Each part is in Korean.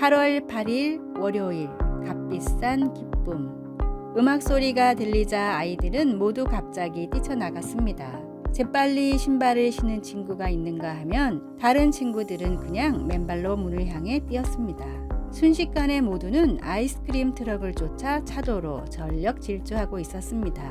8월 8일 월요일 값비싼 기쁨. 음악 소리가 들리자 아이들은 모두 갑자기 뛰쳐나갔습니다. 재빨리 신발을 신은 친구가 있는가 하면 다른 친구들은 그냥 맨발로 문을 향해 뛰었습니다. 순식간에 모두는 아이스크림 트럭을 쫓아 차도로 전력 질주하고 있었습니다.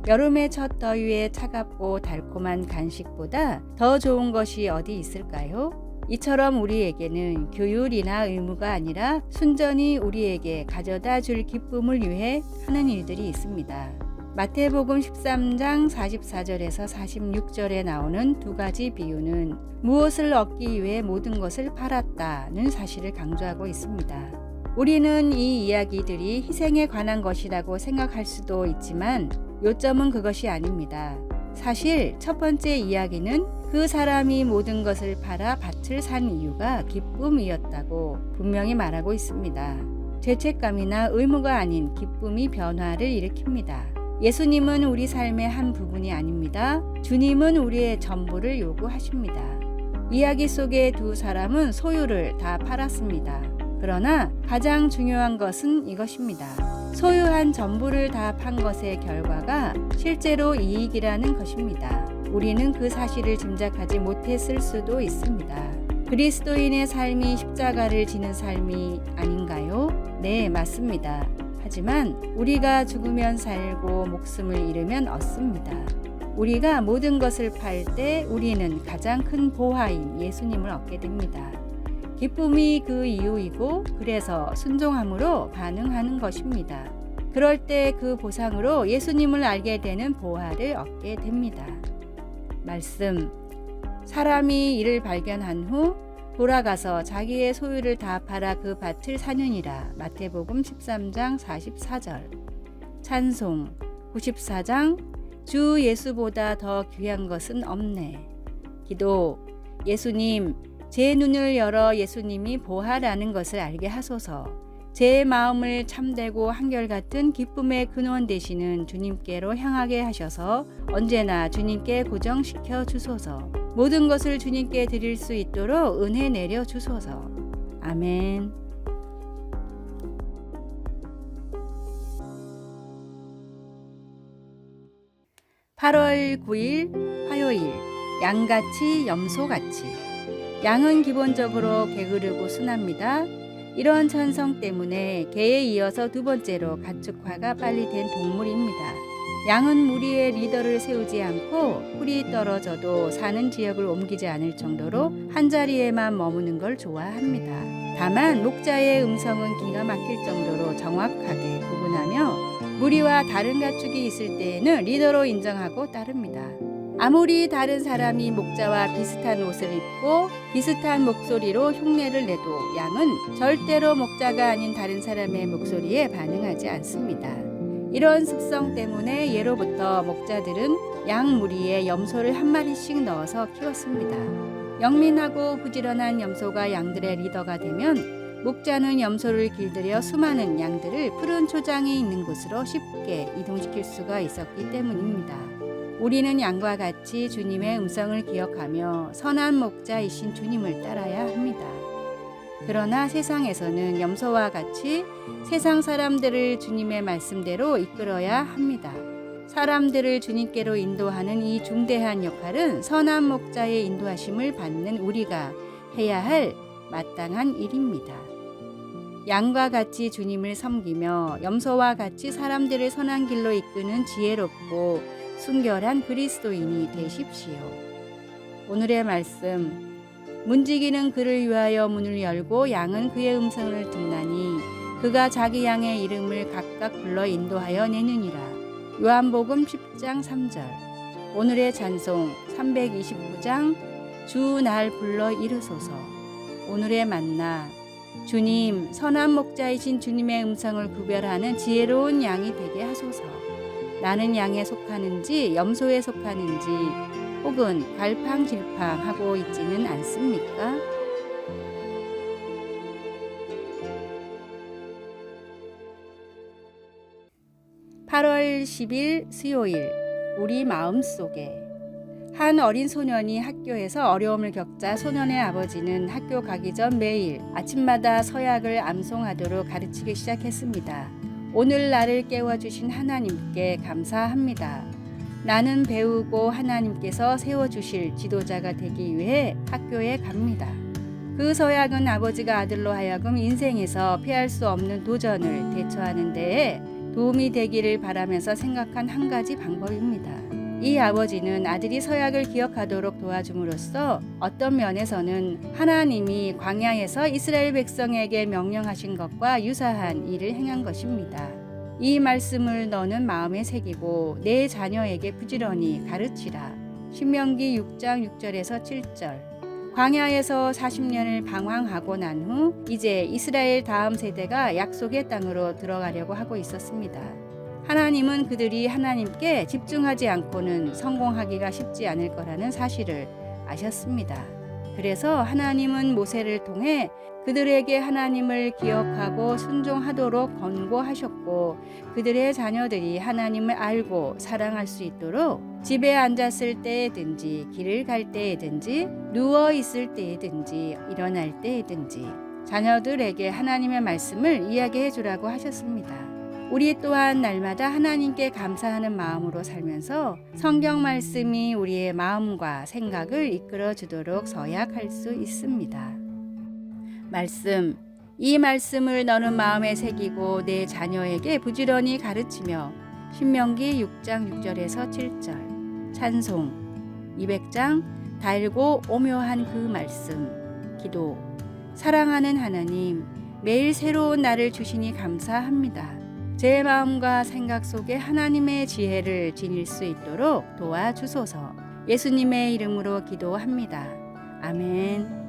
여름의 첫 더위에 차갑고 달콤한 간식보다 더 좋은 것이 어디 있을까요? 이처럼 우리에게는 규율이나 의무가 아니라 순전히 우리에게 가져다 줄 기쁨을 위해 하는 일들이 있습니다. 마태복음 13장 44절에서 46절에 나오는 두 가지 비유는 무엇을 얻기 위해 모든 것을 팔았다는 사실을 강조하고 있습니다. 우리는 이 이야기들이 희생에 관한 것이라고 생각할 수도 있지만 요점은 그것이 아닙니다. 사실 첫 번째 이야기는 그 사람이 모든 것을 팔아 밭을 산 이유가 기쁨이었다고 분명히 말하고 있습니다. 죄책감이나 의무가 아닌 기쁨이 변화를 일으킵니다. 예수님은 우리 삶의 한 부분이 아닙니다. 주님은 우리의 전부를 요구하십니다. 이야기 속의 두 사람은 소유를 다 팔았습니다. 그러나 가장 중요한 것은 이것입니다. 소유한 전부를 다 판 것의 결과가 실제로 이익이라는 것입니다. 우리는 그 사실을 짐작하지 못했을 수도 있습니다. 그리스도인의 삶이 십자가를 지는 삶이 아닌가요? 네, 맞습니다. 하지만 우리가 죽으면 살고 목숨을 잃으면 얻습니다. 우리가 모든 것을 팔 때 우리는 가장 큰 보화인 예수님을 얻게 됩니다. 기쁨이 그 이유이고 그래서 순종함으로 반응하는 것입니다. 그럴 때 그 보상으로 예수님을 알게 되는 보화를 얻게 됩니다. 말씀. 사람이 이를 발견한 후 돌아가서 자기의 소유를 다 팔아 그 밭을 사느니라. 마태복음 13장 44절. 찬송 94장 주 예수보다 더 귀한 것은 없네. 기도. 예수님, 제 눈을 열어 예수님이 보화라는 것을 알게 하소서. 제 마음을 참되고 한결같은 기쁨의 근원 되시는 주님께로 향하게 하셔서 언제나 주님께 고정시켜 주소서. 모든 것을 주님께 드릴 수 있도록 은혜 내려 주소서. 아멘. (8월 9일) 화요일. 양같이 염소같이. 양은 기본적으로 게으르고 순합니다. 이런 천성 때문에 개에 이어서 두 번째로 가축화가 빨리 된 동물입니다. 양은 무리의 리더를 세우지 않고 풀이 떨어져도 사는 지역을 옮기지 않을 정도로 한자리에만 머무는 걸 좋아합니다. 다만 목자의 음성은 기가 막힐 정도로 정확하게 구분하며 무리와 다른 가축이 있을 때에는 리더로 인정하고 따릅니다. 아무리 다른 사람이 목자와 비슷한 옷을 입고 비슷한 목소리로 흉내를 내도 양은 절대로 목자가 아닌 다른 사람의 목소리에 반응하지 않습니다. 이런 습성 때문에 예로부터 목자들은 양 무리에 염소를 한 마리씩 넣어서 키웠습니다. 영민하고 부지런한 염소가 양들의 리더가 되면 목자는 염소를 길들여 수많은 양들을 푸른 초장이 있는 곳으로 쉽게 이동시킬 수가 있었기 때문입니다. 우리는 양과 같이 주님의 음성을 기억하며 선한 목자이신 주님을 따라야 합니다. 그러나 세상에서는 염소와 같이 세상 사람들을 주님의 말씀대로 이끌어야 합니다. 사람들을 주님께로 인도하는 이 중대한 역할은 선한 목자의 인도하심을 받는 우리가 해야 할 마땅한 일입니다. 양과 같이 주님을 섬기며 염소와 같이 사람들을 선한 길로 이끄는 지혜롭고 순결한 그리스도인이 되십시오. 오늘의 말씀. 문지기는 그를 위하여 문을 열고 양은 그의 음성을 듣나니 그가 자기 양의 이름을 각각 불러 인도하여 내느니라. 요한복음 10장 3절. 오늘의 찬송 329장 주 날 불러 이르소서. 오늘의 만나. 주님, 선한 목자이신 주님의 음성을 구별하는 지혜로운 양이 되게 하소서. 나는 양에 속하는지 염소에 속하는지 혹은 갈팡질팡하고 있지는 않습니까? (8월 10일) 수요일. 우리 마음속에. 한 어린 소년이 학교에서 어려움을 겪자 소년의 아버지는 학교 가기 전 매일 아침마다 서약을 암송하도록 가르치기 시작했습니다. 오늘 나를 깨워주신 하나님께 감사합니다. 나는 배우고 하나님께서 세워주실 지도자가 되기 위해 학교에 갑니다. 그 서약은 아버지가 아들로 하여금 인생에서 피할 수 없는 도전을 대처하는 데에 도움이 되기를 바라면서 생각한 한 가지 방법입니다. 이 아버지는 아들이 서약을 기억하도록 도와줌으로써 어떤 면에서는 하나님이 광야에서 이스라엘 백성에게 명령하신 것과 유사한 일을 행한 것입니다. 이 말씀을 너는 마음에 새기고 내 자녀에게 부지런히 가르치라. 신명기 6장 6절에서 7절. 광야에서 40년을 방황하고 난 후 이제 이스라엘 다음 세대가 약속의 땅으로 들어가려고 하고 있었습니다. 하나님은 그들이 하나님께 집중하지 않고는 성공하기가 쉽지 않을 거라는 사실을 아셨습니다. 그래서 하나님은 모세를 통해 그들에게 하나님을 기억하고 순종하도록 권고하셨고 그들의 자녀들이 하나님을 알고 사랑할 수 있도록 집에 앉았을 때에든지 길을 갈 때에든지 누워 있을 때에든지 일어날 때에든지 자녀들에게 하나님의 말씀을 이야기해 주라고 하셨습니다. 우리 또한 날마다 하나님께 감사하는 마음으로 살면서 성경 말씀이 우리의 마음과 생각을 이끌어 주도록 서약할 수 있습니다. 말씀. 이 말씀을 너는 마음에 새기고 내 자녀에게 부지런히 가르치며. 신명기 6장 6절에서 7절. 찬송. 200장 달고 오묘한 그 말씀. 기도. 사랑하는 하나님, 매일 새로운 날을 주시니 감사합니다. 제 마음과 생각 속에 하나님의 지혜를 지닐 수 있도록 도와주소서. 예수님의 이름으로 기도합니다. 아멘.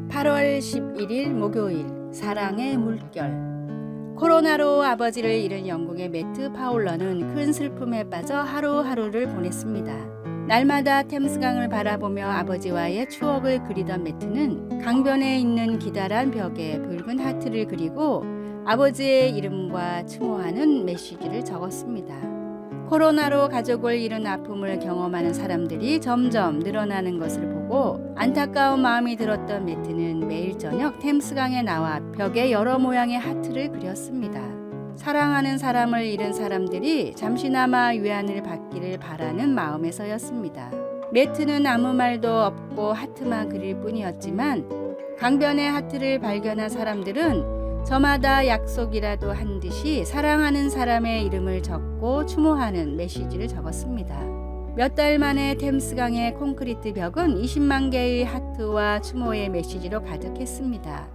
8월 11일 목요일 사랑의 물결. 코로나로 아버지를 잃은 영국의 매트 파울러는 큰 슬픔에 빠져 하루하루를 보냈습니다. 날마다 템스강을 바라보며 아버지와의 추억을 그리던 매트는 강변에 있는 기다란 벽에 붉은 하트를 그리고 아버지의 이름과 추모하는 메시지를 적었습니다. 코로나로 가족을 잃은 아픔을 경험하는 사람들이 점점 늘어나는 것을 보고 안타까운 마음이 들었던 매트는 매일 저녁 템스강에 나와 벽에 여러 모양의 하트를 그렸습니다. 사랑하는 사람을 잃은 사람들이 잠시나마 위안을 받기를 바라는 마음에서였습니다. 매트는 아무 말도 없고 하트만 그릴 뿐이었지만 강변의 하트를 발견한 사람들은 저마다 약속이라도 한 듯이 사랑하는 사람의 이름을 적고 추모하는 메시지를 적었습니다. 몇 달 만에 템스강의 콘크리트 벽은 20만 개의 하트와 추모의 메시지로 가득했습니다.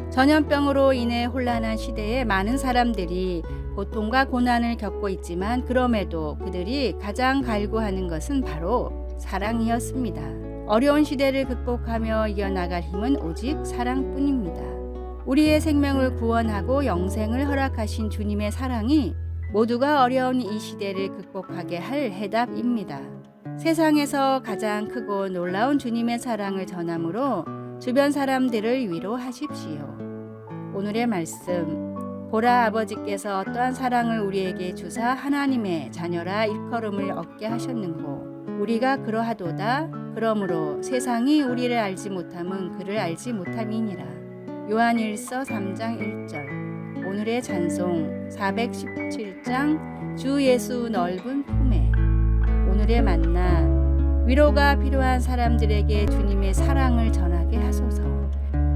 전염병으로 인해 혼란한 시대에 많은 사람들이 고통과 고난을 겪고 있지만 그럼에도 그들이 가장 갈구하는 것은 바로 사랑이었습니다. 어려운 시대를 극복하며 이겨나갈 힘은 오직 사랑뿐입니다. 우리의 생명을 구원하고 영생을 허락하신 주님의 사랑이 모두가 어려운 이 시대를 극복하게 할 해답입니다. 세상에서 가장 크고 놀라운 주님의 사랑을 전함으로 주변 사람들을 위로하십시오. 오늘의 말씀. 보라, 아버지께서 어떠한 사랑을 우리에게 주사 하나님의 자녀라 일컬음을 얻게 하셨는고 우리가 그러하도다. 그러므로 세상이 우리를 알지 못함은 그를 알지 못함이니라. 요한일서 3장 1절. 오늘의 찬송 417장 주 예수 넓은 품에. 오늘의 만나. 위로가 필요한 사람들에게 주님의 사랑을 전하게 하소서.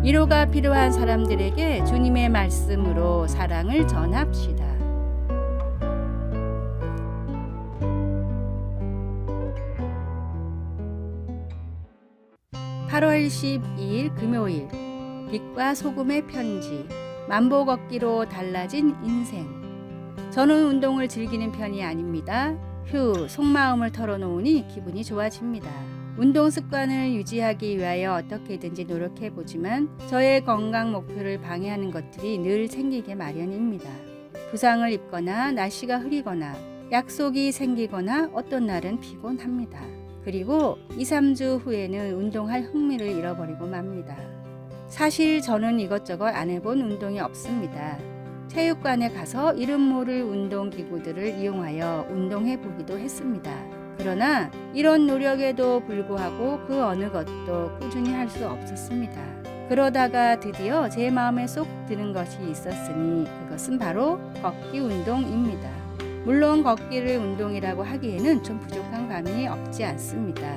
위로가 필요한 사람들에게 주님의 말씀으로 사랑을 전합시다. (8월 12일) 금요일. 빛과 소금의 편지. 만보 걷기로 달라진 인생. 저는 운동을 즐기는 편이 아닙니다. 속마음을 털어놓으니 기분이 좋아집니다. 운동 습관을 유지하기 위하여 어떻게든지 노력해보지만 저의 건강 목표를 방해하는 것들이 늘 생기게 마련입니다. 부상을 입거나 날씨가 흐리거나 약속이 생기거나 어떤 날은 피곤합니다. 그리고 2-3주 후에는 운동할 흥미를 잃어버리고 맙니다. 사실 저는 이것저것 안 해본 운동이 없습니다. 체육관에 가서 이름 모를 운동기구들을 이용하여 운동해 보기도 했습니다. 그러나 이런 노력에도 불구하고 그 어느 것도 꾸준히 할 수 없었습니다. 그러다가 드디어 제 마음에 쏙 드는 것이 있었으니 그것은 바로 걷기 운동입니다. 물론 걷기를 운동이라고 하기에는 좀 부족한 감이 없지 않습니다.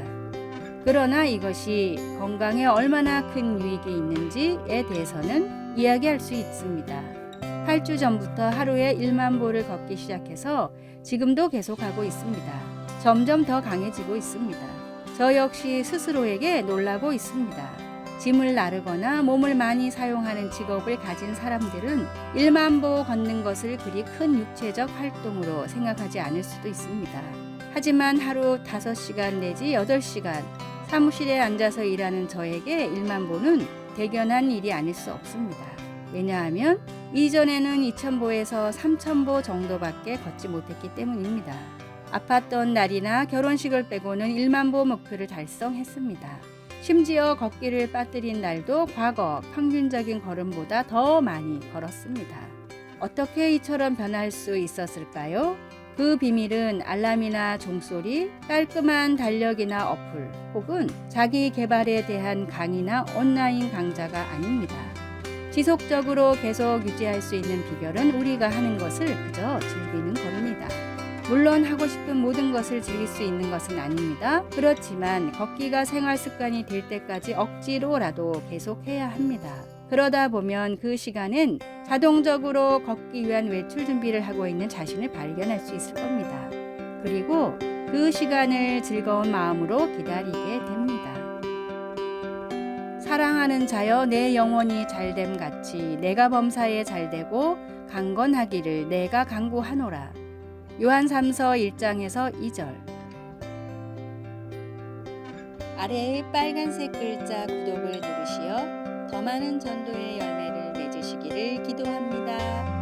그러나 이것이 건강에 얼마나 큰 유익이 있는지에 대해서는 이야기할 수 있습니다. 8주 전부터 하루에 1만 보를 걷기 시작해서 지금도 계속하고 있습니다. 점점 더 강해지고 있습니다. 저 역시 스스로에게 놀라고 있습니다. 짐을 나르거나 몸을 많이 사용하는 직업을 가진 사람들은 1만 보 걷는 것을 그리 큰 육체적 활동으로 생각하지 않을 수도 있습니다. 하지만 하루 5시간 내지 8시간 사무실에 앉아서 일하는 저에게 1만 보는 대견한 일이 아닐 수 없습니다. 왜냐하면 이전에는 2,000보에서 3,000보 정도밖에 걷지 못했기 때문입니다. 아팠던 날이나 결혼식을 빼고는 1만 보 목표를 달성했습니다. 심지어 걷기를 빠뜨린 날도 과거 평균적인 걸음보다 더 많이 걸었습니다. 어떻게 이처럼 변할 수 있었을까요? 그 비밀은 알람이나 종소리, 깔끔한 달력이나 어플, 혹은 자기 개발에 대한 강의나 온라인 강좌가 아닙니다. 지속적으로 계속 유지할 수 있는 비결은 우리가 하는 것을 그저 즐기는 겁니다. 물론 하고 싶은 모든 것을 즐길 수 있는 것은 아닙니다. 그렇지만 걷기가 생활 습관이 될 때까지 억지로라도 계속해야 합니다. 그러다 보면 그 시간엔 자동적으로 걷기 위한 외출 준비를 하고 있는 자신을 발견할 수 있을 겁니다. 그리고 그 시간을 즐거운 마음으로 기다리게 됩니다. 사랑하는 자여 내 영혼이 잘됨 같이 내가 범사에 잘되고 강건하기를 내가 간구하노라. 요한 3서 1장에서 2절. 아래의 빨간색 글자 구독을 누르시어 더 많은 전도의 열매를 맺으시기를 기도합니다.